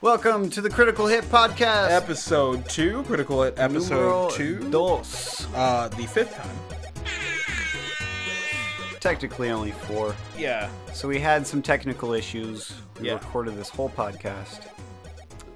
Welcome to the Critical Hit Podcast. Episode 2, Critical Hit Episode 2. Dos. The fifth time. Technically only 4. Yeah. So we had some technical issues. We Yeah. recorded this whole podcast.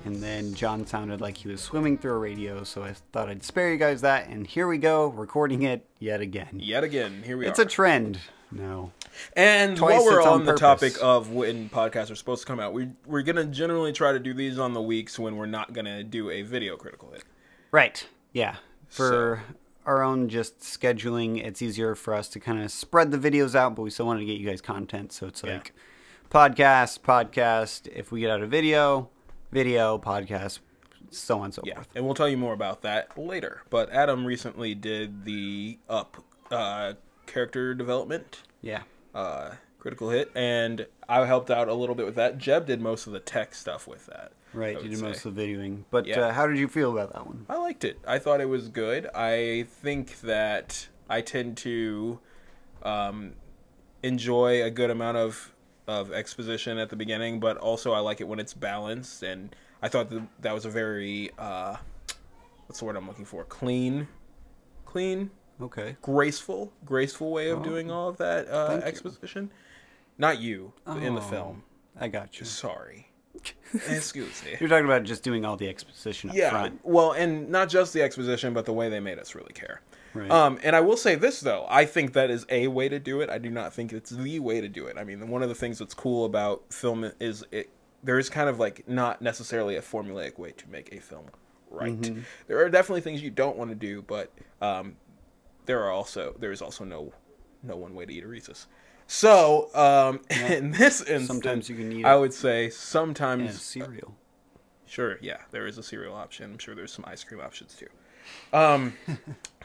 And then John sounded like he was swimming through a radio, so I thought I'd spare you guys that. And here we go, recording it yet again. Yet again, here we are. It's a trend now. And Twice while we're it's on the purpose. topic of when podcasts are supposed to come out, we're going to generally try to do these on the weeks when we're not going to do a video Critical Hit. Right, yeah. For our own just scheduling, it's easier for us to kind of spread the videos out, but we still want to get you guys content. So it's like podcast, if we get out a video, podcast, so on and so forth. And we'll tell you more about that later. But Adam recently did the character development. Yeah. Critical Hit, and I helped out a little bit with that. Jeb did most of the tech stuff with that. Right, you did most of the videoing. But Yeah. how did you feel about that one? I liked it. I thought it was good. I think that I tend to enjoy a good amount of exposition at the beginning, but also I like it when it's balanced, and I thought that was a very, what's the word I'm looking for? Clean? Okay. Graceful way of doing all of that exposition. Not you, in the film. I got you. Sorry. Excuse me. You're talking about just doing all the exposition up front. Well, and not just the exposition, but the way they made us really care. Right. And I will say this, though. I think that is a way to do it. I do not think it's the way to do it. I mean, one of the things that's cool about film is there is kind of like not necessarily a formulaic way to make a film right. Mm-hmm. There are definitely things you don't want to do, but there is also no one way to eat a Reese's. So in this instance, sometimes you can eat. I would say sometimes cereal. Sure, yeah, there is a cereal option. I'm sure there's some ice cream options too.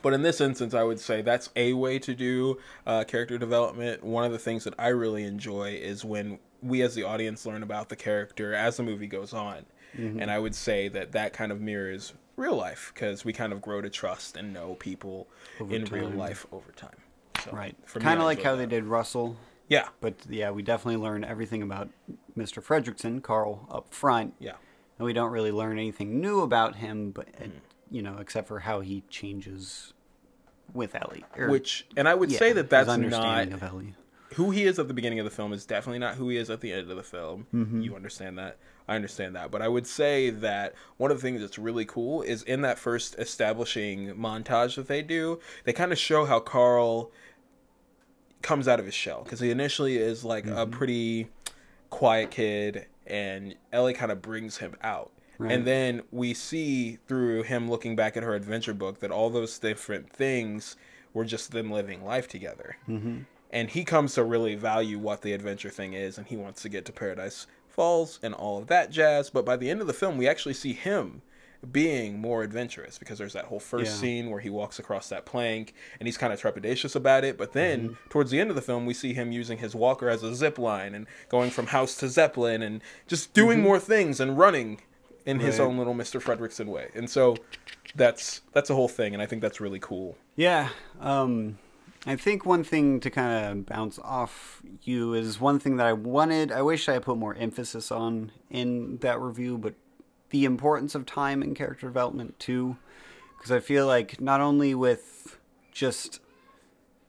But in this instance, I would say that's a way to do character development. One of the things that I really enjoy is when we as the audience learn about the character as the movie goes on. Mm-hmm. And I would say that kind of mirrors real life, because we kind of grow to trust and know people in real life over time. So, right. Kind of like how they did Russell. Yeah. But yeah, we definitely learn everything about Mr. Fredrickson, Carl, up front. Yeah. And we don't really learn anything new about him, but except for how he changes with Ellie. And I would say that that's understanding not of Ellie. Who he is at the beginning of the film is definitely not who he is at the end of the film. Mm-hmm. You understand that. I understand that. But I would say that one of the things that's really cool is in that first establishing montage that they do, they kind of show how Carl comes out of his shell. Because he initially is like a pretty quiet kid, and Ellie kind of brings him out. Right. And then we see through him looking back at her adventure book that all those different things were just them living life together. Mm-hmm. And he comes to really value what the adventure thing is, and he wants to get to Paradise Falls and all of that jazz. But by the end of the film, we actually see him being more adventurous, because there's that whole first scene where he walks across that plank, and he's kind of trepidatious about it. But then, towards the end of the film, we see him using his walker as a zip line and going from house to Zeppelin and just doing more things and running in his own little Mr. Fredrickson way. And so that's a whole thing, and I think that's really cool. Yeah. I think one thing to kind of bounce off you is one thing that I wish I had put more emphasis on in that review, but the importance of time in character development too. Because I feel like not only with just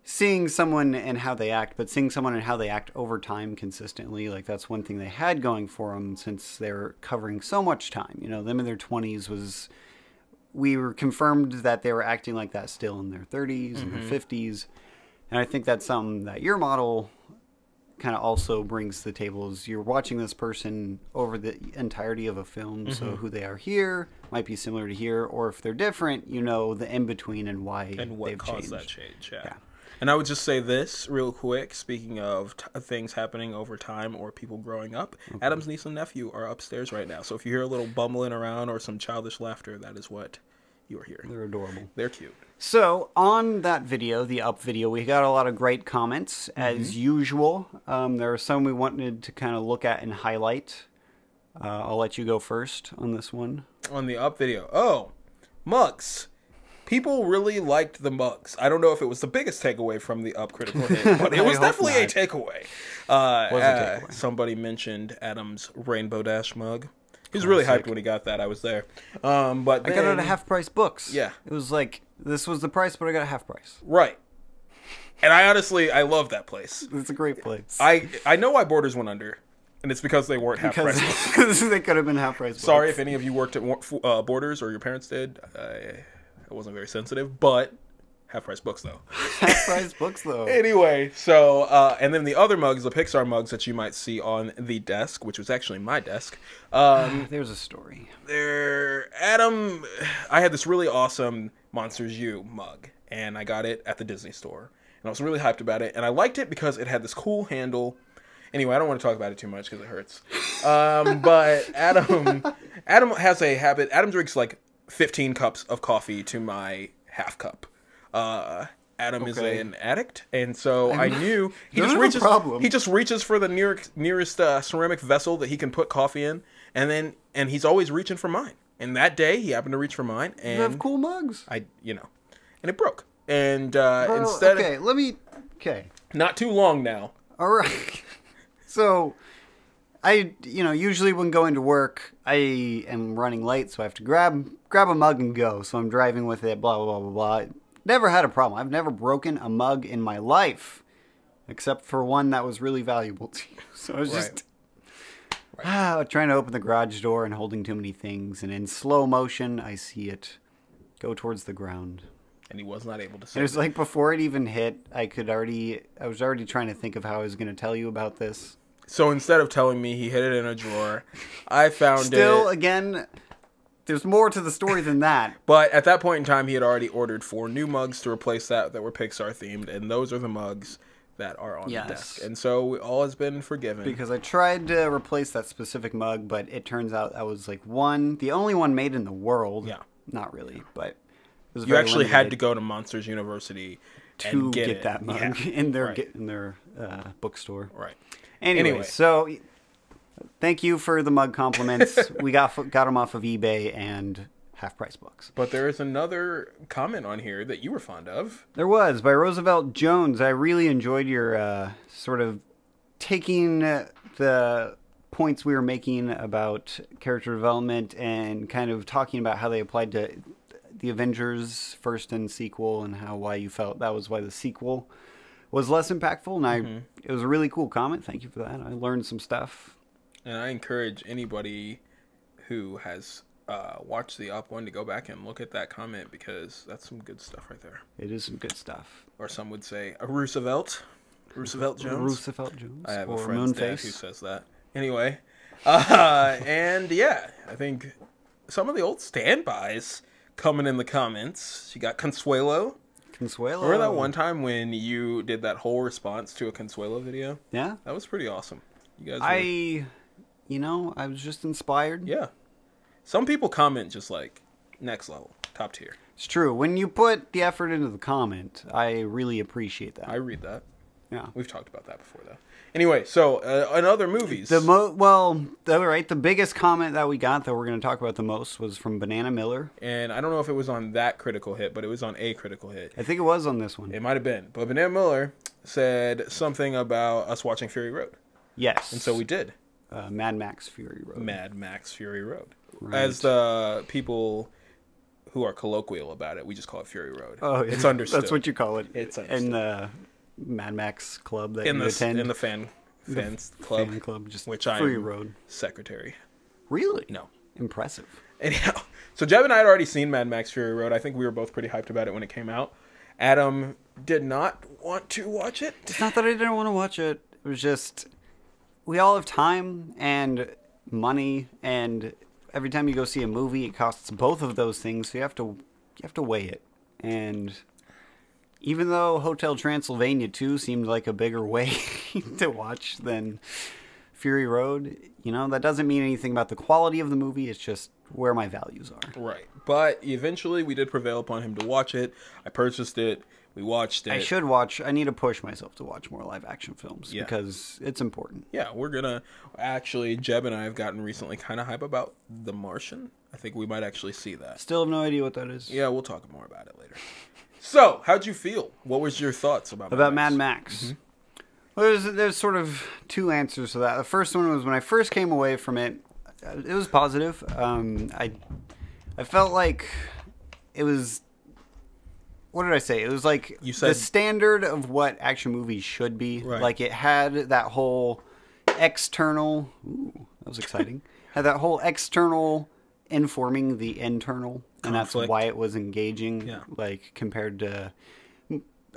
seeing someone and how they act, but seeing someone and how they act over time consistently, like that's one thing they had going for them, since they're covering so much time. Them in their 20s we were confirmed that they were acting like that still in their 30s and their 50s. And I think that's something that your model kind of also brings to the table, is you're watching this person over the entirety of a film. So who they are here might be similar to here, or if they're different, the in-between and why and what they've caused changed. that change. Yeah. And I would just say this real quick, speaking of things happening over time or people growing up. Okay. Adam's niece and nephew are upstairs right now. So if you hear a little bumbling around or some childish laughter, that is what you are hearing. They're adorable. They're cute. So on that video, the Up video, we got a lot of great comments, as usual. There are some we wanted to kind of look at and highlight. I'll let you go first on this one. On the Up video. Oh, mugs. People really liked the mugs. I don't know if it was the biggest takeaway from the Up Critical Hit, but it was definitely a takeaway. Somebody mentioned Adam's Rainbow Dash mug. He was really hyped when he got that. I was there. But I got it at Half Price Books. Yeah. It was like, this was the price, but I got a half price. Right. And I love that place. It's a great place. I know why Borders went under, and it's because they weren't half price. Because they could have been half price. Sorry if any of you worked at Borders or your parents did. I wasn't very sensitive, but half price books though. Half price books though. Anyway, so and then the other mugs, the Pixar mugs that you might see on the desk, which was actually my desk. There's a story. Adam, I had this really awesome Monsters U mug, and I got it at the Disney store. And I was really hyped about it. And I liked it because it had this cool handle. Anyway, I don't want to talk about it too much because it hurts. But Adam has a habit. Adam drinks like 15 cups of coffee to my half cup. Adam is an addict. And so I knew he just reaches for the nearest ceramic vessel that he can put coffee in. And he's always reaching for mine. And that day he happened to reach for mine. And you have cool mugs. And it broke. And not too long now. All right. So, usually when going to work, I am running late, so I have to grab a mug and go. So I'm driving with it, blah, blah, blah, blah, blah. Never had a problem. I've never broken a mug in my life, except for one that was really valuable to you. So I was just trying to open the garage door and holding too many things. And in slow motion, I see it go towards the ground. And he was not able to say it. Was like before it even hit, I was already trying to think of how I was going to tell you about this. So instead of telling me he hid it in a drawer, I found Still, again, there's more to the story than that. But at that point in time, he had already ordered 4 new mugs to replace that were Pixar themed, and those are the mugs that are on the desk. And so all has been forgiven. Because I tried to replace that specific mug, but it turns out I was like the only one made in the world. Yeah. Not really, but... You actually had to go to Monsters University to get that mug in their bookstore. Right. Anyway, so thank you for the mug compliments. We got them off of eBay and Half Price Books. But there is another comment on here that you were fond of. There was, by Roosevelt Jones. I really enjoyed your sort of taking the points we were making about character development and kind of talking about how they applied to the Avengers first and sequel, and why you felt that was why the sequel was less impactful. And it was a really cool comment. Thank you for that. I learned some stuff. And I encourage anybody who has watched the Up One to go back and look at that comment, because that's some good stuff right there. It is some good stuff. Or some would say a Roosevelt Jones. Roosevelt Jones. I have a friend's dad who says that. Anyway, and yeah, I think some of the old standbys coming in the comments. You got Consuelo. Remember that one time when you did that whole response to a Consuelo video? Yeah. That was pretty awesome. You guys I was just inspired. Yeah. Some people comment just like next level, top tier. It's true. When you put the effort into the comment, I really appreciate that. I read that. Yeah. We've talked about that before, though. Anyway, so in other movies. The biggest comment that we got that we're going to talk about the most was from Banana Miller. And I don't know if it was on that Critical Hit, but it was on a Critical Hit. I think it was on this one. It might have been. But Banana Miller said something about us watching Fury Road. Yes. And so we did. Mad Max Fury Road. Mad Max Fury Road. Right. As the people who are colloquial about it, we just call it Fury Road. Oh, yeah. It's understood. That's what you call it. It's understood. In the Mad Max club that you attend. In the fans club. Fan club, just which Fury I'm Road. Secretary. Really? No. Impressive. Anyhow, so Jeb and I had already seen Mad Max Fury Road. I think we were both pretty hyped about it when it came out. Adam did not want to watch it. It's not that I didn't want to watch it. It was just, we all have time and money, and every time you go see a movie, it costs both of those things, so you have to weigh it. And even though Hotel Transylvania 2 seemed like a bigger way to watch than Fury Road, that doesn't mean anything about the quality of the movie. It's just where my values are. Right. But eventually we did prevail upon him to watch it. I purchased it. We watched it. I need to push myself to watch more live action films because it's important. Yeah, we're going to actually, Jeb and I have gotten recently kind of hype about The Martian. I think we might actually see that. Still have no idea what that is. Yeah, we'll talk more about it later. So, how'd you feel? What was your thoughts about Mad Max? Mm-hmm. Well, there's sort of two answers to that. The first one was when I first came away from it, It was positive. I felt like it was. What did I say? It was like You said, the standard of what action movies should be. Right. Like it had that whole external. Ooh, that was exciting. Had that whole external informing the internal, and that's Conflict. why it was engaging. Yeah. Like compared to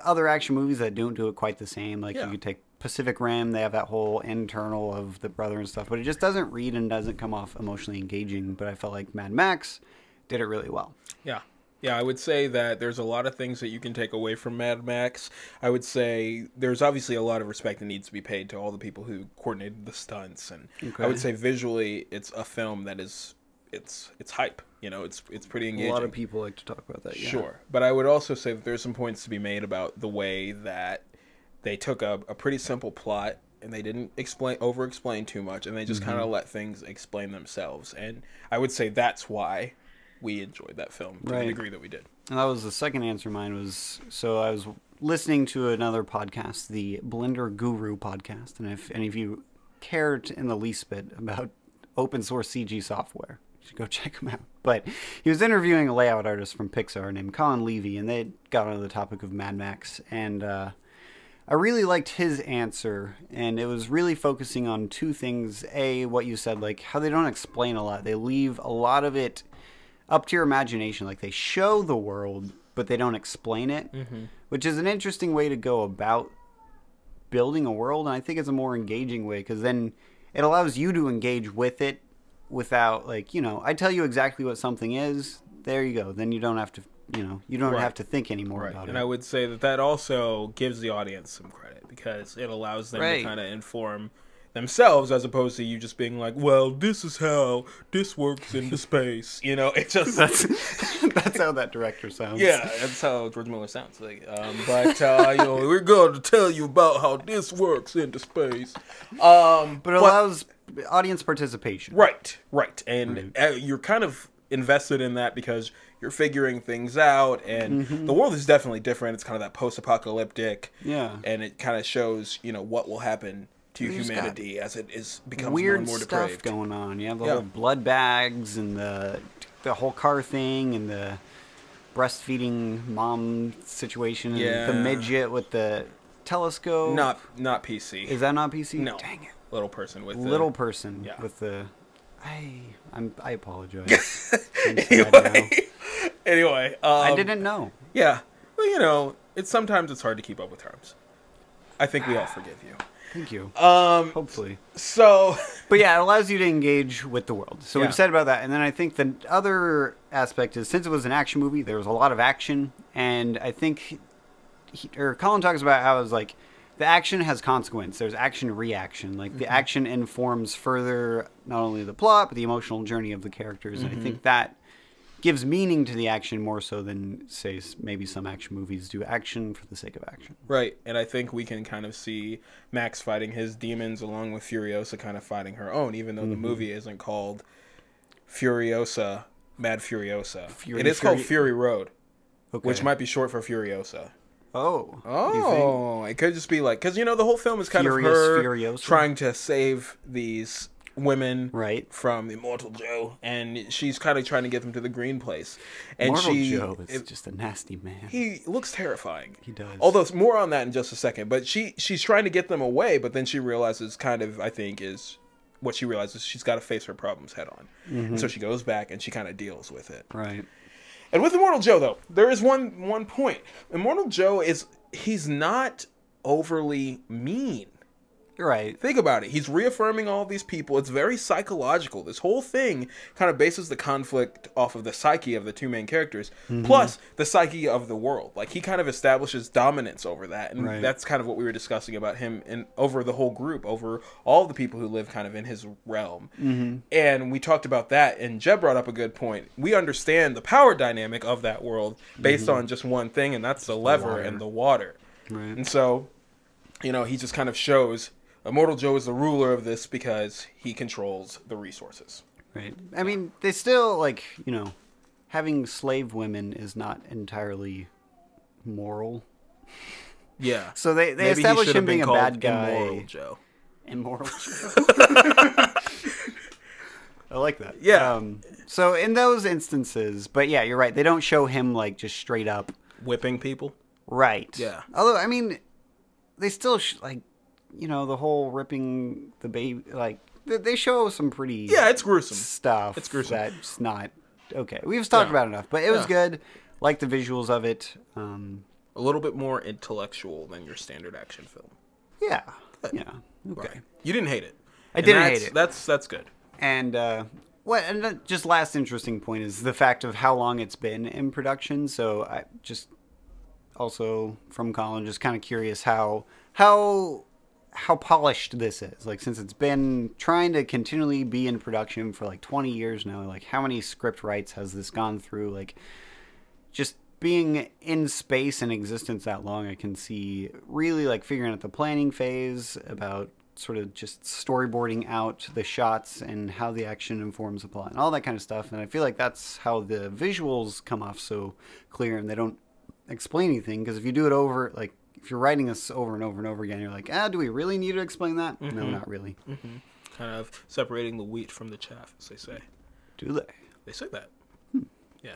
other action movies that don't do it quite the same. Like Yeah. you could take Pacific Rim, they have that whole internal of the brother and stuff, but it just doesn't read and doesn't come off emotionally engaging. But I felt like Mad Max did it really well. Yeah. Yeah, I would say that there's a lot of things that you can take away from Mad Max. I would say there's obviously a lot of respect that needs to be paid to all the people who coordinated the stunts, and I would say visually it's a film that is it's hype. You know, it's pretty engaging. A lot of people like to talk about that. Yeah. Sure. But I would also say that there's some points to be made about the way that they took a pretty simple plot and they didn't over explain too much, and they just kind of let things explain themselves. And I would say that's why we enjoyed that film to the degree that we did. And that was the second answer. Mine was, so I was listening to another podcast, the Blender Guru podcast, and if any of you cared in the least bit about open source CG software, you should go check him out. But he was interviewing a layout artist from Pixar named Conley V, and they got onto the topic of Mad Max, and I really liked his answer, and it was really focusing on two things. A, what you said, like how they don't explain a lot. They leave a lot of it up to your imagination. Like they show the world, but they don't explain it, which is an interesting way to go about building a world. And I think it's a more engaging way, because then it allows you to engage with it without, like, you know, I tell you exactly what something is. There you go. Then you don't have to, you know, you don't have to think anymore about it. And I would say that that also gives the audience some credit, because it allows them to kind of inform themselves, as opposed to you just being like, well, this is how this works into space. You know, it just that's how that director sounds. Yeah, that's how George Miller sounds. Like, you know, we're going to tell you about how this works into space. But it allows audience participation. Right. And you're kind of invested in that because you're figuring things out, and the world is definitely different. It's kind of that post-apocalyptic. Yeah. And it kind of shows, you know, what will happen to humanity as it becomes weird more and more stuff depraved. Going on. You have the whole blood bags and the whole car thing and the breastfeeding mom situation and the midget with the telescope. Not PC. Is that not PC? No. Dang it. Little person with the I apologize. Anyway, I didn't know. Yeah. Well, you know, sometimes it's hard to keep up with terms. I think we all forgive you. Thank you. Hopefully. So, but yeah, it allows you to engage with the world. So we've said about that, and then I think the other aspect is, since it was an action movie, there was a lot of action, and I think Colin talks about how it was like the action has consequence. There's action reaction. Like the action informs further not only the plot but the emotional journey of the characters, and I think that gives meaning to the action more so than, say, maybe some action movies do action for the sake of action. Right, and I think we can kind of see Max fighting his demons along with Furiosa kind of fighting her own, even though the movie isn't called Furiosa, Mad Furiosa. It is called Fury Road, which might be short for Furiosa. Oh, it could just be like, because, you know, the whole film is kind of her Furiosa. Trying to save these women from Immortal Joe, and she's kind of trying to get them to the green place. And Immortal Joe is just a nasty man. He looks terrifying. He does. Although more on that in just a second. But she's trying to get them away, but then she realizes what she realizes, she's got to face her problems head on. And so she goes back and she kind of deals with it. Right. And with Immortal Joe, though, there is one point. Immortal Joe he's not overly mean. Right. Think about it. He's reaffirming all these people. It's very psychological. This whole thing kind of bases the conflict off of the psyche of the two main characters, plus the psyche of the world. Like, he kind of establishes dominance over that. And that's kind of what we were discussing about him over the whole group, over all the people who live kind of in his realm. And we talked about that, and Jeb brought up a good point. We understand the power dynamic of that world based on just one thing, and that's the lever and the water. Right. And so, you know, he just kind of shows Immortal Joe is the ruler of this because he controls the resources. Right. I mean, they still, like, you know, having slave women is not entirely moral. Yeah. So they establish him being a bad guy. Immoral Joe. Immoral Joe. I like that. Yeah. So in those instances, but yeah, you're right. They don't show him like just straight up Whipping people. right. Yeah. Although I mean, they still like, you know, the whole ripping the baby. Like they show some pretty Yeah, it's gruesome stuff. It's gruesome. That's not okay. We've talked about enough, but it was good. Like the visuals of it. A little bit more intellectual than your standard action film. Yeah. Yeah. Okay. Right. You didn't hate it. I didn't hate it. That's good. And just last interesting point is the fact of how long it's been in production. So I just also from Colin, just kind of curious how polished this is. Like since it's been trying to continually be in production for like 20 years now, like how many script writes has this gone through? Like just being in space and existence that long, I can see really like figuring out the planning phase about sort of just storyboarding out the shots and how the action informs the plot and all that kind of stuff. And I feel like that's how the visuals come off so clear and they don't explain anything. Because if you do it over, like if you're writing this over and over and over again, you're like, do we really need to explain that? Mm-hmm. No, not really. Mm-hmm. Kind of separating the wheat from the chaff, as they say. Do they? They say that. Yeah.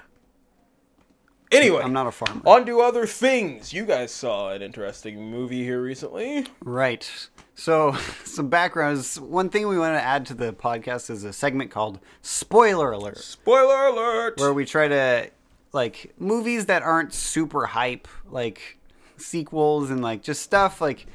Anyway, I'm not a farmer. On to other things. You guys saw an interesting movie here recently. Right. So, some backgrounds. One thing we want to add to the podcast is a segment called Spoiler Alert. Spoiler Alert! Where we try to, like, movies that aren't super hype, like sequels and, like, just stuff, like,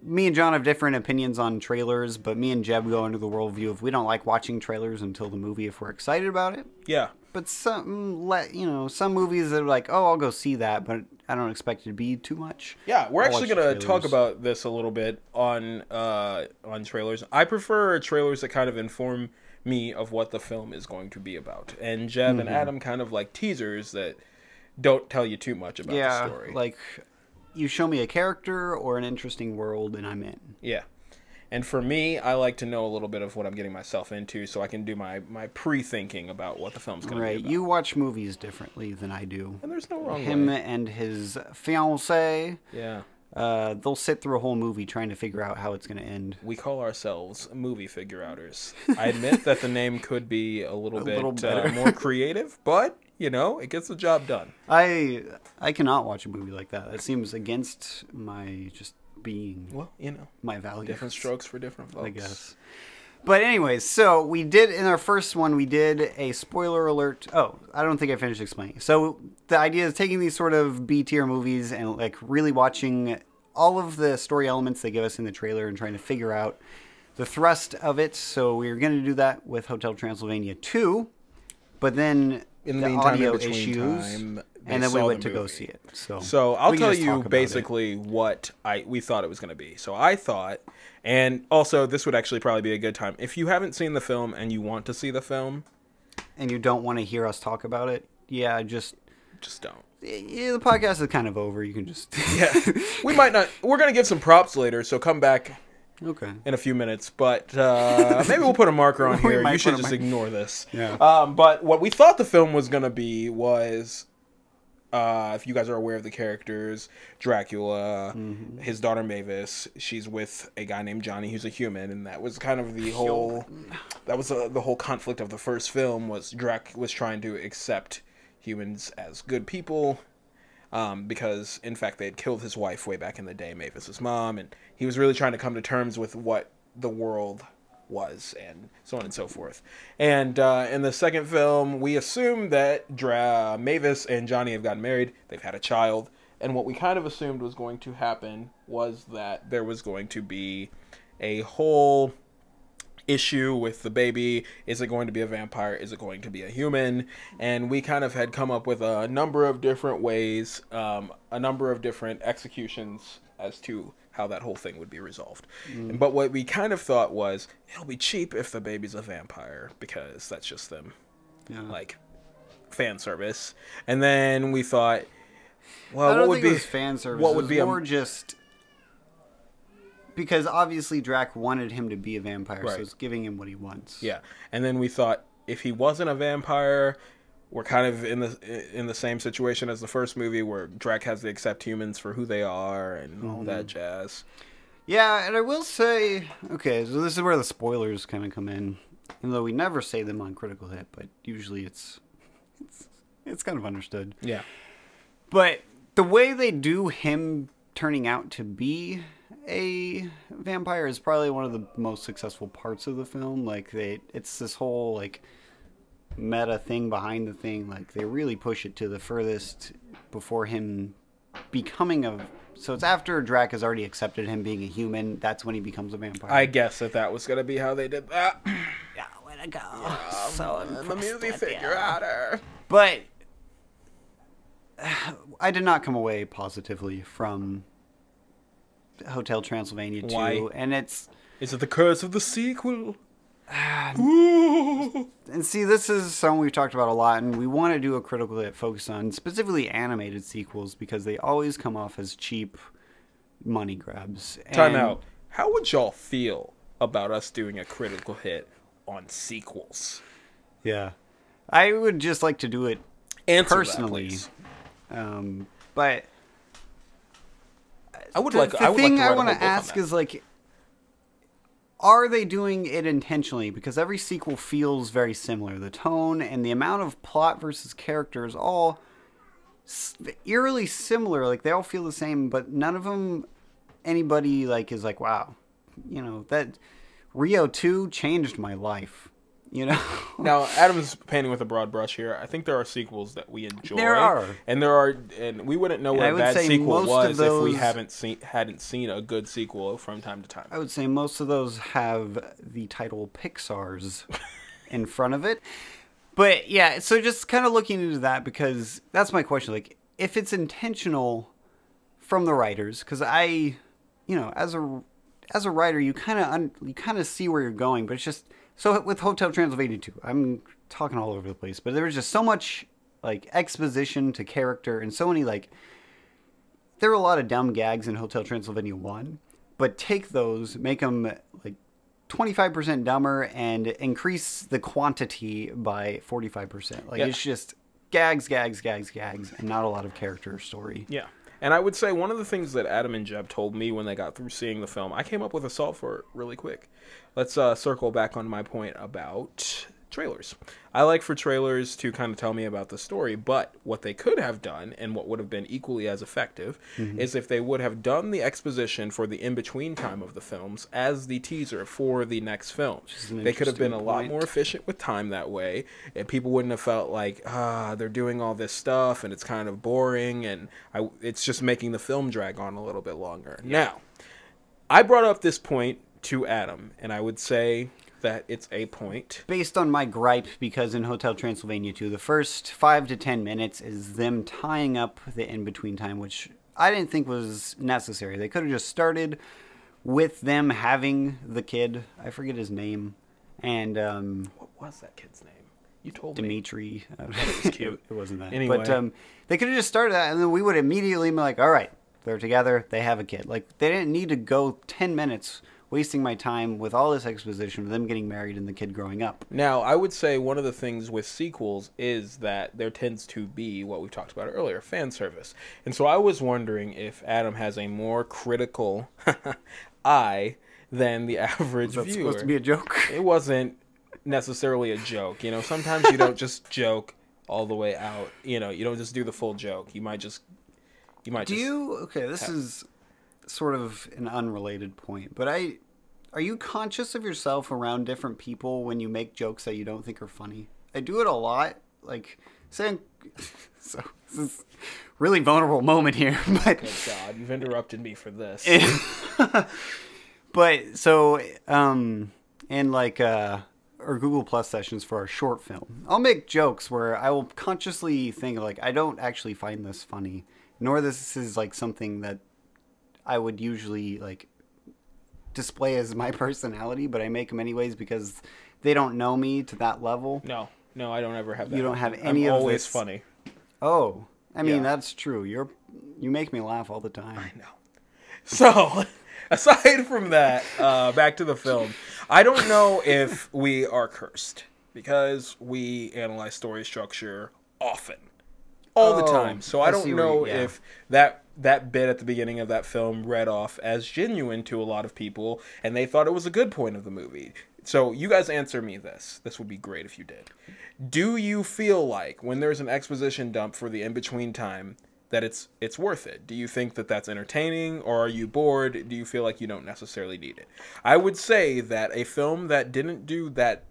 me and John have different opinions on trailers, but me and Jeb go into the worldview of we don't like watching trailers until the movie if we're excited about it. Yeah. But some movies that are like, oh, I'll go see that, but I don't expect it to be too much. Yeah, we're actually going to talk about this a little bit on trailers. I prefer trailers that kind of inform me of what the film is going to be about. And Jeb and Adam kind of like teasers that don't tell you too much about the story. Yeah, like you show me a character or an interesting world and I'm in. Yeah. And for me, I like to know a little bit of what I'm getting myself into so I can do my pre-thinking about what the film's going to be about. You watch movies differently than I do. And there's no wrong way. Him and his fiancée, yeah, they'll sit through a whole movie trying to figure out how it's going to end. We call ourselves movie figure-outers. I admit that the name could be a little bit more creative, but, you know, it gets the job done. I cannot watch a movie like that. That seems against my just being, well, you know, my values. Different strokes for different folks, I guess. But anyways, so we did in our first one, we did a spoiler alert. Oh, I don't think I finished explaining. So the idea is taking these sort of B-tier movies and like really watching all of the story elements they give us in the trailer and trying to figure out the thrust of it. So we were going to do that with Hotel Transylvania 2, but then in the meantime, audio issues, and then we went to go see it. So I'll tell you basically what we thought it was going to be. So I thought, and also this would actually probably be a good time if you haven't seen the film and you want to see the film, and you don't want to hear us talk about it. Yeah, just don't. Yeah, the podcast is kind of over. You can just we might not. We're going to give some props later, so come back. Okay. In a few minutes, but maybe we'll put a marker on here. You should just ignore this. Yeah. But what we thought the film was going to be was, if you guys are aware of the characters, Dracula, his daughter Mavis, she's with a guy named Johnny who's a human, and that was kind of the whole. That was the whole conflict of the first film was Drac was trying to accept humans as good people. Because, in fact, they had killed his wife way back in the day, Mavis's mom, and he was really trying to come to terms with what the world was, and so on and so forth. And in the second film, we assume that Mavis and Johnny have gotten married, they've had a child, and what we kind of assumed was going to happen was that there was going to be a whole issue with the baby. Is it going to be a vampire? Is it going to be a human? And we kind of had come up with a number of different ways, a number of different executions as to how that whole thing would be resolved. But what we kind of thought was, it'll be cheap if the baby's a vampire, because that's just them, like, fan service. And then we thought, well, what would be fan service? What would be more just because obviously Drac wanted him to be a vampire, so it's giving him what he wants. Yeah, and then we thought if he wasn't a vampire, we're kind of in the same situation as the first movie, where Drac has to accept humans for who they are and all that jazz. Yeah, and I will say, okay, so this is where the spoilers kind of come in, even though we never say them on Critical Hit, but usually it's kind of understood. Yeah. But the way they do him turning out to be a vampire is probably one of the most successful parts of the film. Like, it's this whole, like, meta thing behind the thing. Like, they really push it to the furthest before him becoming a... So it's after Drac has already accepted him being a human, that's when he becomes a vampire. I guess that was going to be how they did that. Yeah, way to go. Yeah, So the movie figure outer. But I did not come away positively from Hotel Transylvania 2. Why? And it's... Is it the curse of the sequel? And see, this is something we've talked about a lot, and we want to do a Critical Hit focus on specifically animated sequels because they always come off as cheap money grabs. Time out. How would y'all feel about us doing a Critical Hit on sequels? Yeah. I would just like to do it personally. But I would the like to thing I want to ask is, like, are they doing it intentionally? Because every sequel feels very similar. The tone and the amount of plot versus character is all eerily similar. Like, they all feel the same, but none of them, anybody, like, is like, wow, you know, that Rio 2 changed my life. You know? Now, Adam's painting with a broad brush here. I think there are sequels that we enjoy. There are. And we wouldn't know what a bad sequel was if we hadn't seen a good sequel from time to time. I would say most of those have the title Pixar's in front of it. But yeah, so just kind of looking into that, because that's my question. Like, if it's intentional from the writers, because you know, as a writer, you kind of see where you're going, but it's just... So with Hotel Transylvania 2, I'm talking all over the place, but there was just so much, like, exposition to character and so many, like... There were a lot of dumb gags in Hotel Transylvania 1, but take those, make them, like, 25% dumber and increase the quantity by 45%. Like, It's just gags, and not a lot of character or story. Yeah. And I would say one of the things that Adam and Jeb told me when they got through seeing the film, I came up with a solve for it really quick. Let's circle back on my point about trailers. I like for trailers to kind of tell me about the story, but what they could have done, and what would have been equally as effective, is if they would have done the exposition for the in-between time of the films as the teaser for the next film. They could have been a lot more efficient with time that way, and people wouldn't have felt like, they're doing all this stuff, and it's kind of boring, and it's just making the film drag on a little bit longer. Yeah. Now, I brought up this point to Adam, and I would say... that it's a point. Based on my gripe, because in Hotel Transylvania 2, the first 5 to 10 minutes is them tying up the in-between time, which I didn't think was necessary. They could have just started with them having the kid. I forget his name. And, what was that kid's name? You told Dimitri. me. It was cute. It wasn't that. Anyway. But they could have just started that, and then we would immediately be like, all right, they're together, they have a kid. Like, they didn't need to go 10 minutes wasting my time with all this exposition of them getting married and the kid growing up. Now, I would say one of the things with sequels is that there tends to be, what we talked about earlier, fan service. And so I was wondering if Adam has a more critical eye than the average viewer. Was that supposed to be a joke? It wasn't necessarily a joke. You know, sometimes you don't just joke all the way out. You know, you don't just do the full joke. You might just... Okay, this is sort of an unrelated point, but are you conscious of yourself around different people when you make jokes that you don't think are funny? I do it a lot, like saying... So this is really vulnerable moment here, but... Good God, you've interrupted me for this. But so in like our Google Plus sessions for our short film, I'll make jokes where I will consciously think like, I don't actually find this funny, nor this is like something that I would usually like display as my personality, but I make them anyways because they don't know me to that level. No, I don't ever have that. You don't have any I'm of always this. Funny. Oh, I mean, Yeah. That's true. You make me laugh all the time. I know. So, aside from that, back to the film. I don't know if we are cursed because we analyze story structure often. All the time. So I don't know if that bit at the beginning of that film read off as genuine to a lot of people, and they thought it was a good point of the movie. So you guys answer me this. This would be great if you did. Do you feel like when there's an exposition dump for the in-between time that it's worth it? Do you think that that's entertaining, or are you bored? Do you feel like you don't necessarily need it? I would say that a film that didn't do that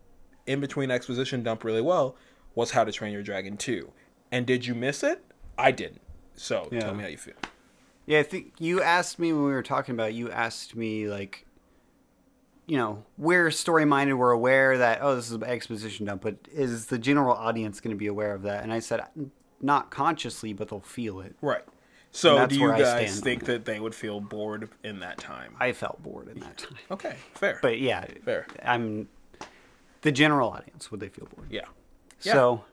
in-between exposition dump really well was How to Train Your Dragon 2. And did you miss it? I didn't. So tell me how you feel. Yeah, I think you asked me when we were talking about it, you asked me, like, you know, we're story-minded, we're aware that, oh, this is an exposition dump, but is the general audience going to be aware of that? And I said, not consciously, but they'll feel it. Right. So do you guys think that they would feel bored in that time? I felt bored in that time. Okay, fair. But yeah, fair. The general audience, would they feel bored? Yeah. So,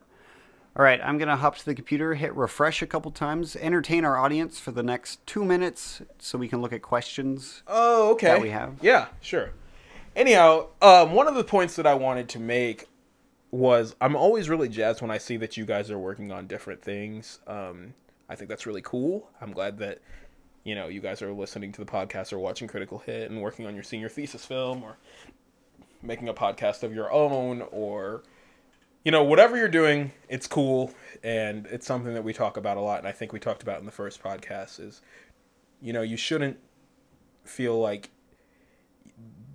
all right, I'm going to hop to the computer, hit refresh a couple times, entertain our audience for the next 2 minutes so we can look at questions that we have. Yeah, sure. Anyhow, one of the points that I wanted to make was I'm always really jazzed when I see that you guys are working on different things. I think that's really cool. I'm glad that, you know, you guys are listening to the podcast or watching Critical Hit and working on your senior thesis film or making a podcast of your own or, you know, whatever you're doing, it's cool. And it's something that we talk about a lot. And I think we talked about in the first podcast is, you know, you shouldn't feel like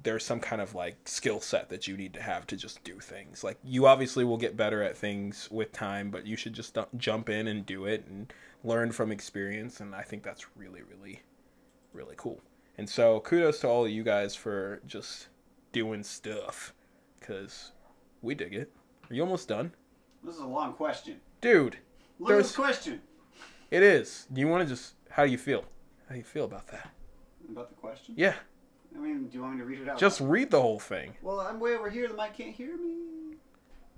there's some kind of like skill set that you need to have to just do things. Like, you obviously will get better at things with time, but you should just jump in and do it and learn from experience. And I think that's really, really, really cool. And so kudos to all of you guys for just doing stuff, because we dig it. Are you almost done? This is a long question. Dude. Look at this question. It is. Do you want to just, how do you feel? How do you feel about that? About the question? Yeah. I mean, do you want me to read it out? Just read the whole thing. Well, I'm way over here. The mic can't hear me.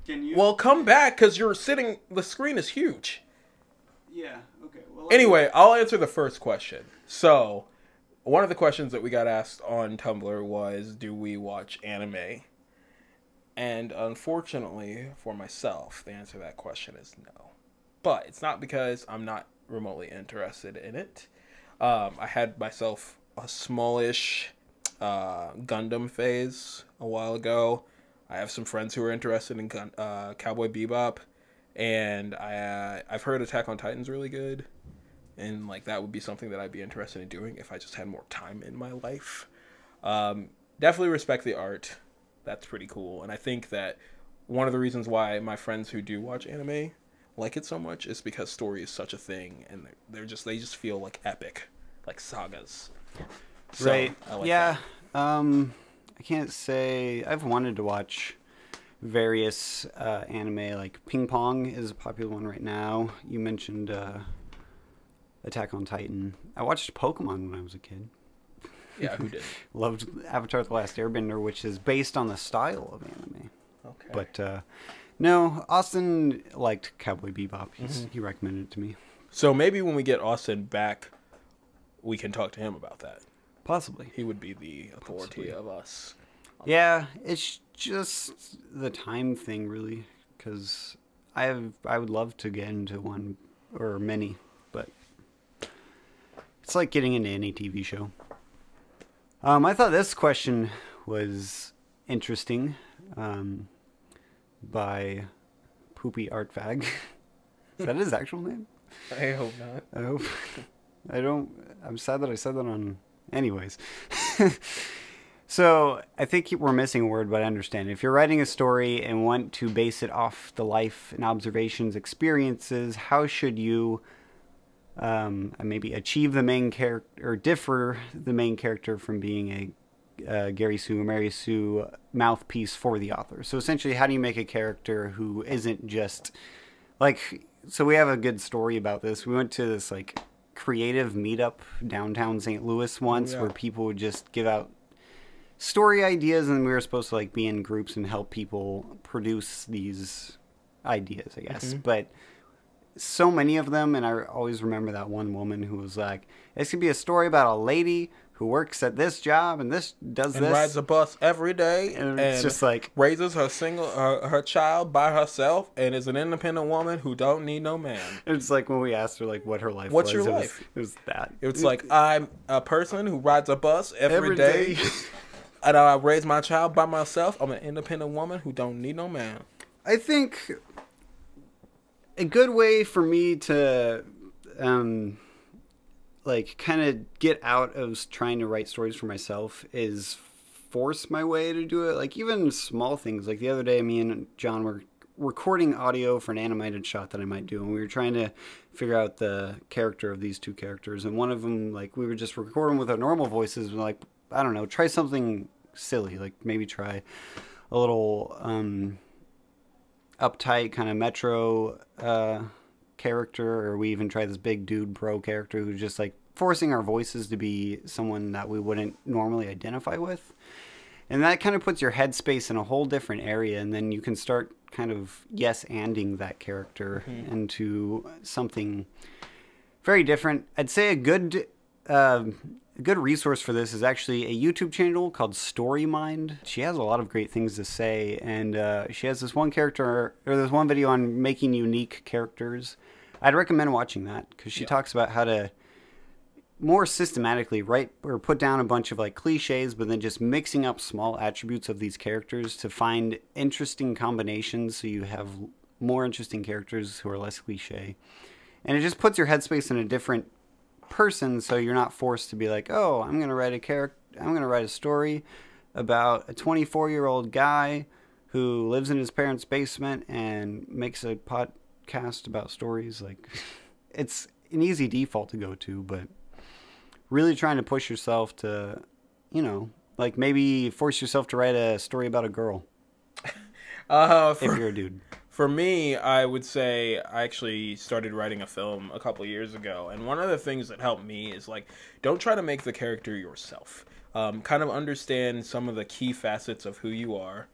Can you? Well, come back, because you're sitting, the screen is huge. Yeah, okay. Well, anyway, I'll answer the first question. So, one of the questions that we got asked on Tumblr was, do we watch anime? And unfortunately, for myself, the answer to that question is no. But it's not because I'm not remotely interested in it. I had myself a smallish Gundam phase a while ago. I have some friends who are interested in Cowboy Bebop, and I've heard Attack on Titan's really good, and like that would be something that I'd be interested in doing if I just had more time in my life. Definitely respect the art. That's pretty cool, and I think that one of the reasons why my friends who do watch anime like it so much is because story is such a thing, and they just feel like epic, like sagas. So, right. I like yeah. that. I can't say I've wanted to watch various anime, like Ping Pong is a popular one right now. You mentioned Attack on Titan. I watched Pokemon when I was a kid. Yeah, who did? Loved Avatar: The Last Airbender, which is based on the style of anime. Okay. But no, Austin liked Cowboy Bebop. He recommended it to me. So maybe when we get Austin back, we can talk to him about that. Possibly. He would be the authority of us. Yeah, it's just the time thing, really, because I would love to get into one or many, but it's like getting into any TV show. I thought this question was interesting, by Poopy Artfag. Is that his actual name? I hope not. I hope. I'm sad that I said that on. Anyways. So I think we're missing a word, but I understand. If you're writing a story and want to base it off the life and observations, experiences, how should you maybe achieve the main character or differ the main character from being a Gary Sue or Mary Sue mouthpiece for the author? So essentially, how do you make a character who isn't just like, so we have a good story about this. We went to this like creative meetup downtown St. Louis once, where people would just give out story ideas, and we were supposed to like be in groups and help people produce these ideas, I guess. But so many of them, and I always remember that one woman who was like, "This could be a story about a lady who works at this job and this does and this, rides a bus every day, and it's just like raises her child by herself, and is an independent woman who don't need no man." It's like when we asked her like what her life What's was. your life? It was that. It was like, I'm a person who rides a bus every day. and I raise my child by myself. I'm an independent woman who don't need no man. I think a good way for me to like kind of get out of trying to write stories for myself is force my way to do it. Like even small things. Like the other day, me and John were recording audio for an animated shot that I might do, and we were trying to figure out the character of these two characters. And one of them, like, we were just recording with our normal voices, and like, I don't know, try something silly, like maybe try a little uptight kind of metro character, or we even try this big dude bro character who's just like forcing our voices to be someone that we wouldn't normally identify with. And that kind of puts your headspace in a whole different area, and then you can start kind of yes-anding that character into something very different. I'd say a good resource for this is actually a YouTube channel called Storymind. She has a lot of great things to say, and she has this one character, or this one video on making unique characters. I'd recommend watching that, because she talks about how to more systematically write or put down a bunch of like cliches, but then just mixing up small attributes of these characters to find interesting combinations, so you have more interesting characters who are less cliche. And it just puts your headspace in a different person, so you're not forced to be like, oh, I'm going to write a story about a 24-year-old guy who lives in his parents' basement and makes a podcast about stories. Like, it's an easy default to go to, but really trying to push yourself to, you know, like maybe force yourself to write a story about a girl. If you're a dude. For me, I would say I actually started writing a film a couple years ago. And one of the things that helped me is, like, don't try to make the character yourself. Kind of understand some of the key facets of who you are.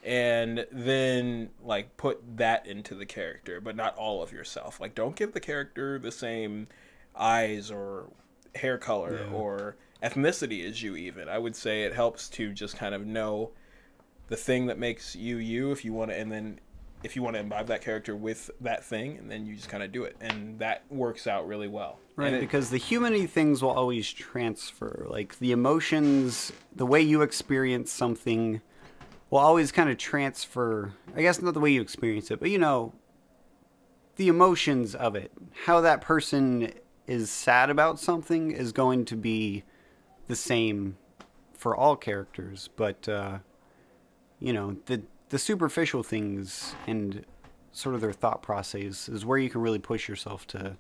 And then, like, put that into the character, but not all of yourself. Like, don't give the character the same eyes or hair color or ethnicity as you even. I would say it helps to just kind of know the thing that makes you you, if you want to, and then if you want to imbibe that character with that thing, and then you just kind of do it, and that works out really well. Right, because the humanity things will always transfer. Like the emotions, the way you experience something will always kind of transfer. I guess not the way you experience it, but you know, the emotions of it. How that person is sad about something is going to be the same for all characters, but you know, the superficial things and sort of their thought process is where you can really push yourself to,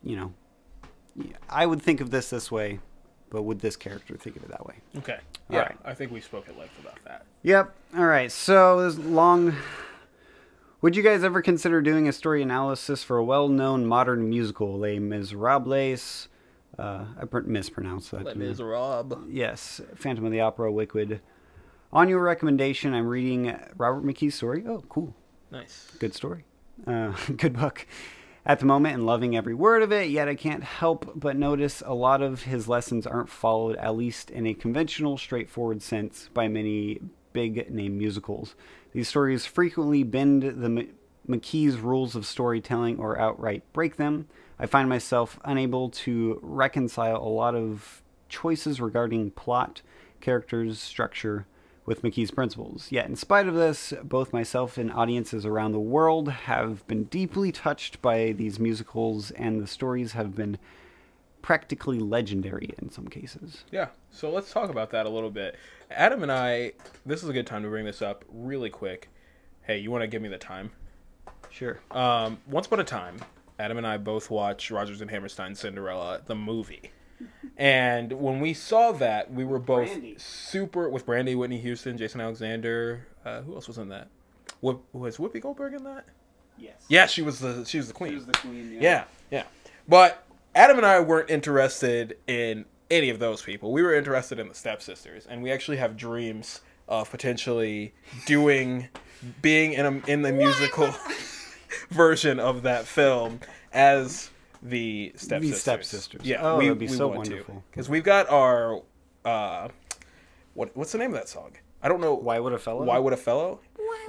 you know, I would think of this way, but would this character think of it that way? Okay. All right. I think we spoke at length about that. Yep. All right. So this long. Would you guys ever consider doing a story analysis for a well-known modern musical, Les Miserables? I mispronounced that. Les Miserables. Yes, Phantom of the Opera, Wicked. On your recommendation, I'm reading Robert McKee's story. Oh, cool. Nice. Good story. Good book. At the moment, and loving every word of it, yet I can't help but notice a lot of his lessons aren't followed, at least in a conventional, straightforward sense, by many big-name musicals. These stories frequently bend the McKee's rules of storytelling or outright break them. I find myself unable to reconcile a lot of choices regarding plot, characters, structure with McKee's principles. Yet, in spite of this, both myself and audiences around the world have been deeply touched by these musicals, and the stories have been practically legendary in some cases. Yeah, so let's talk about that a little bit. Adam and I, this is a good time to bring this up really quick. Hey, you want to give me the time? Sure. Once upon a time, Adam and I both watched Rodgers and Hammerstein's Cinderella, the movie. And when we saw that, we were both super, with Brandy, Whitney Houston, Jason Alexander. Who else was in that? Was Whoopi Goldberg in that? Yes. Yeah, she was the queen. She was the queen, Yeah. But Adam and I weren't interested in any of those people. We were interested in the stepsisters, and we actually have dreams of potentially being in the musical version of that film as the stepsisters. The stepsisters. Yeah, that would be so wonderful. Because we've got our what's the name of that song? I don't know. Why Would a Fellow? Why Would a Fellow?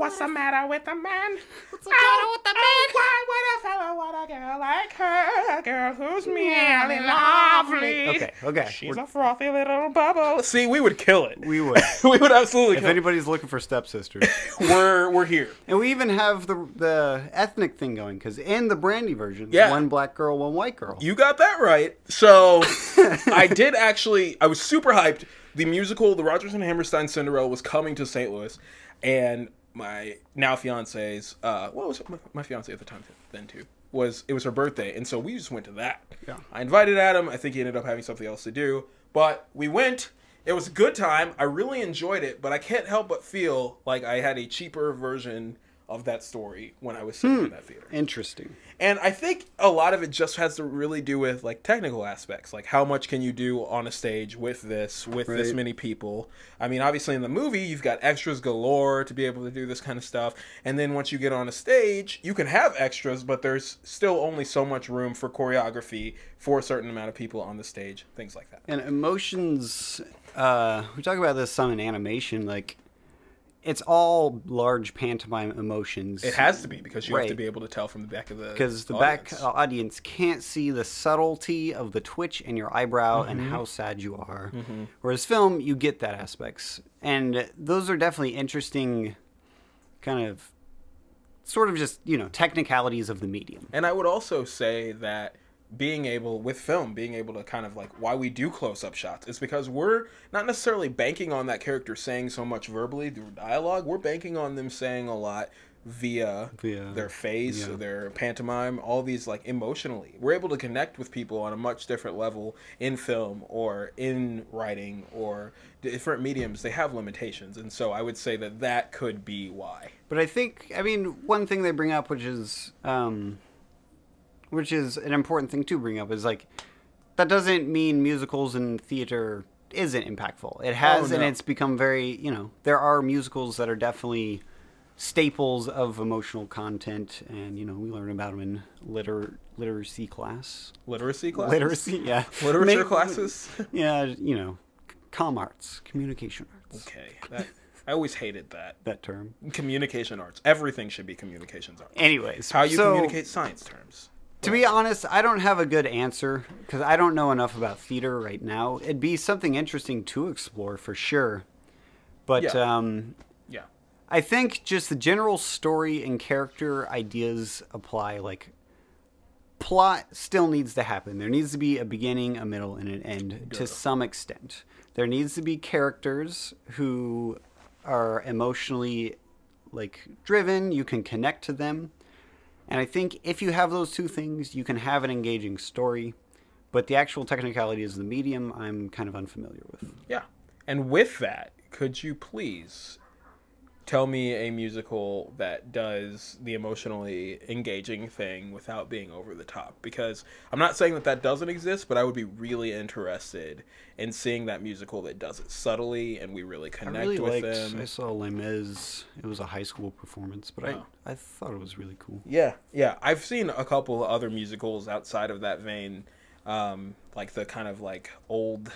What's the matter with the man? What's the matter with the man? Why would a fellow want a girl like her? A girl who's merely lovely. Okay. She's a frothy little bubble. See, we would kill it. We would. We would absolutely If kill anybody's looking for stepsisters. we're here. And we even have the ethnic thing going, because in the Brandy version, Yeah. one black girl, one white girl. You got that right. So, I was super hyped. The musical, the Rodgers and Hammerstein Cinderella, was coming to St. Louis, and my now fiance's, what was my fiance at the time then too? It was her birthday, and so we just went to that. Yeah. I invited Adam. I think he ended up having something else to do, but we went. It was a good time. I really enjoyed it, but I can't help but feel like I had a cheaper version of that story when I was sitting in that theater. Interesting. And I think a lot of it just has to really do with like technical aspects, like how much can you do on a stage with this many people. I mean, obviously in the movie you've got extras galore to be able to do this kind of stuff, and then once you get on a stage you can have extras, but there's still only so much room for choreography for a certain amount of people on the stage, things like that. And emotions, we talk about this some in animation, like it's all large pantomime emotions. It has to be, because you have to Right. be able to tell from the back of the Because the audience. back audience can't see the subtlety of the twitch in your eyebrow and how sad you are. Whereas film, you get that aspects. And those are definitely interesting kind of, sort of just, technicalities of the medium. And I would also say that being able to kind of like, why we do close-up shots is because we're not necessarily banking on that character saying so much verbally through dialogue. We're banking on them saying a lot via their face, their pantomime, all these, like, emotionally. We're able to connect with people on a much different level in film or in writing or different mediums. They have limitations, and so I would say that could be why. But I think, one thing they bring up, which is an important thing to bring up, is like, that doesn't mean musicals and theater isn't impactful. It has, and it's become very, there are musicals that are definitely staples of emotional content, and, we learn about them in literacy class. Literacy classes? Literacy, yeah. Literature classes? Yeah, comm arts, communication arts. Okay, I always hated that term. Communication arts. Everything should be communications arts. Anyways, how you communicate science terms. To be honest, I don't have a good answer because I don't know enough about theater right now. It'd be something interesting to explore for sure. But yeah. I think just the general story and character ideas apply. Like, plot still needs to happen. There needs to be a beginning, a middle, and an end to some extent. There needs to be characters who are emotionally, like, driven. You can connect to them. And I think if you have those two things, you can have an engaging story. But the actual technicalities of the medium, I'm kind of unfamiliar with. Yeah. And with that, could you please tell me a musical that does the emotionally engaging thing without being over the top? Because I'm not saying that doesn't exist, but I would be really interested in seeing that musical that does it subtly and we really connect with them. I saw Les Mis. It was a high school performance, but I thought it was really cool. Yeah. I've seen a couple other musicals outside of that vein, like the kind of like older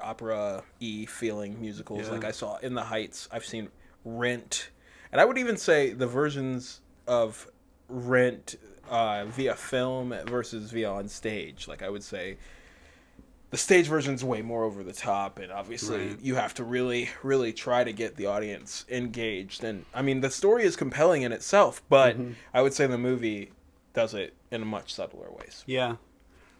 opera-y feeling musicals. Like I saw In the Heights. I've seen Rent. And I would even say the versions of Rent via film versus via on stage. Like I would say the stage version's way more over the top, and obviously you have to really, really try to get the audience engaged. And I mean, the story is compelling in itself, but I would say the movie does it in much subtler ways. Yeah.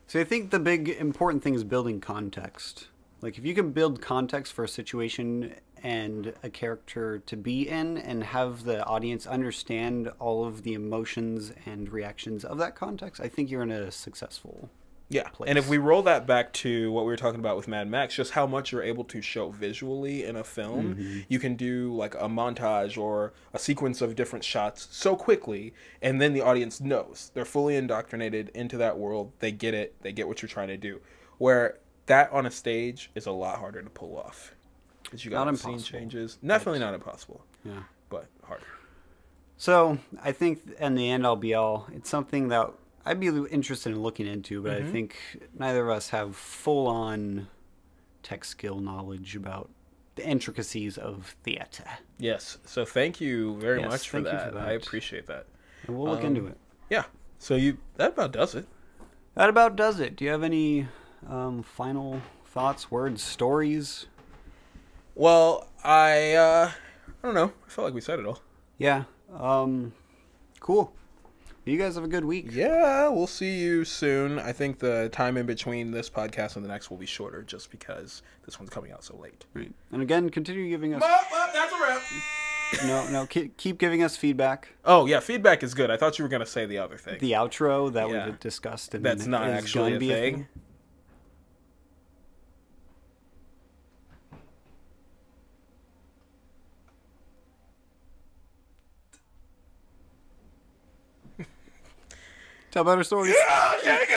So I think the big important thing is building context. Like, if you can build context for a situation and a character to be in and have the audience understand all of the emotions and reactions of that context, I think you're in a successful place. And if we roll that back to what we were talking about with Mad Max, just how much you're able to show visually in a film, you can do like a montage or a sequence of different shots so quickly, and then the audience knows. They're fully indoctrinated into that world. They get it. They get what you're trying to do. Where that on a stage is a lot harder to pull off. Because you got scene changes. Definitely not impossible. Yeah. But harder. So I think in the end all be all, it's something that I'd be interested in looking into, but I think neither of us have full-on tech skill knowledge about the intricacies of theater. Yes. So thank you very Yes, much for thank you that. for that. I appreciate that. And we'll look into it. Yeah. So that about does it. That about does it. Do you have any final thoughts, words, stories? Well, I don't know. I felt like we said it all. Yeah. Cool. You guys have a good week. Yeah, we'll see you soon. I think the time in between this podcast and the next will be shorter just because this one's coming out so late. Right. And again, continue giving us... That's a wrap. No, keep giving us feedback. Oh, yeah, feedback is good. I thought you were going to say the other thing. The outro that Yeah. we've discussed. And That's not is actually gonna a be thing. Tell better stories. Yeah,